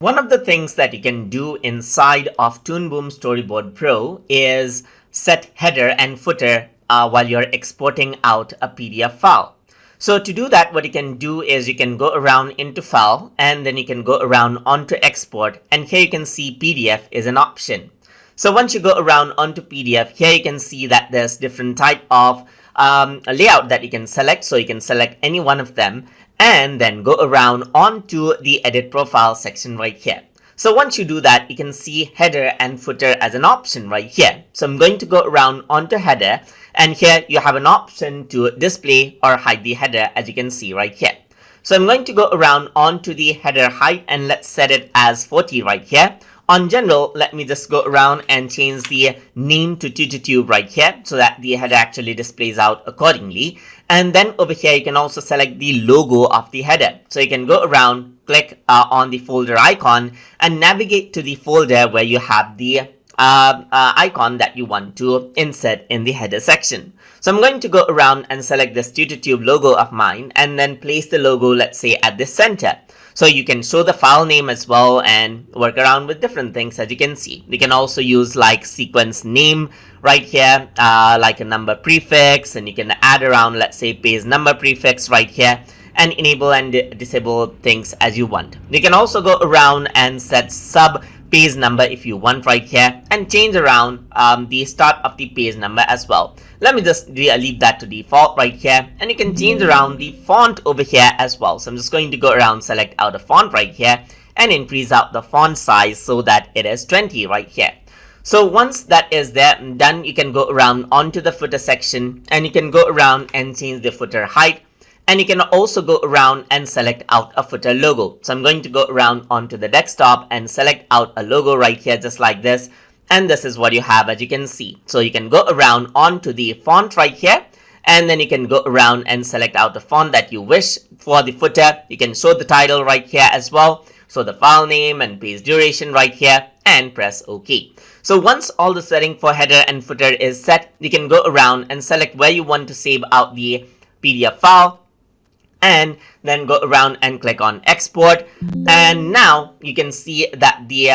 One of the things that you can do inside of Toon Boom Storyboard Pro is set header and footer while you're exporting out a PDF file. So to do that, what you can do is you can go around into File, and then you can go around onto Export, and here you can see PDF is an option. So once you go around onto PDF, here you can see that there's different type of layout that you can select. So you can select any one of them and then go around onto the Edit Profile section right here. So once you do that, you can see header and footer as an option right here. So I'm going to go around onto header, and here you have an option to display or hide the header, as you can see right here. So I'm going to go around onto the header height, and let's set it as 40 right here. On general, let me just go around and change the name to tutu right here so that the header actually displays out accordingly. And then over here, you can also select the logo of the header. So you can go around, click on the folder icon, and navigate to the folder where you have the icon that you want to insert in the header section. So I'm going to go around and select this TutuTube logo of mine, and then place the logo, let's say, at the center. So you can show the file name as well and work around with different things, as you can see. You can also use like sequence name right here, like a number prefix, and you can add around, let's say, page number prefix right here, and enable and disable things as you want. You can also go around and set sub page number if you want right here, and change around the start of the page number as well. Let me just leave that to default right here, and you can change around the font over here as well. So I'm just going to go around, select out a font right here, and increase out the font size so that it is 20 right here. So once that is there and done, you can go around onto the footer section, and you can go around and change the footer height. And you can also go around and select out a footer logo. So I'm going to go around onto the desktop and select out a logo right here, just like this. And this is what you have, as you can see. So you can go around onto the font right here, and then you can go around and select out the font that you wish for the footer. You can show the title right here as well. So the file name and page duration right here, and press OK. So once all the setting for header and footer is set, you can go around and select where you want to save out the PDF file, and then go around and click on export, and now you can see that the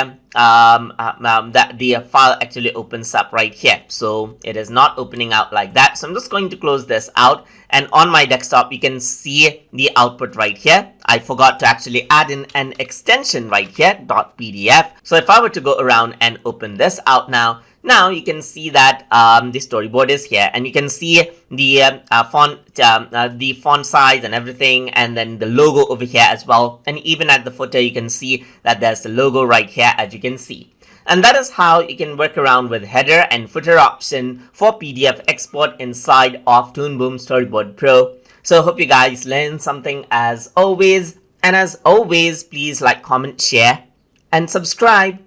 file actually opens up right here. So it is not opening out like that. So I'm just going to close this out, and on my desktop you can see the output right here. I forgot to actually add in an extension right here, .pdf. So if I were to go around and open this out now you can see that the storyboard is here, and you can see the font size and everything, and then the logo over here as well. And even at the footer, you can see that there's the logo right here, as you can see. And that is how you can work around with header and footer option for PDF export inside of Toon Boom Storyboard Pro. So I hope you guys learned something as always. And as always, please like, comment, share, and subscribe.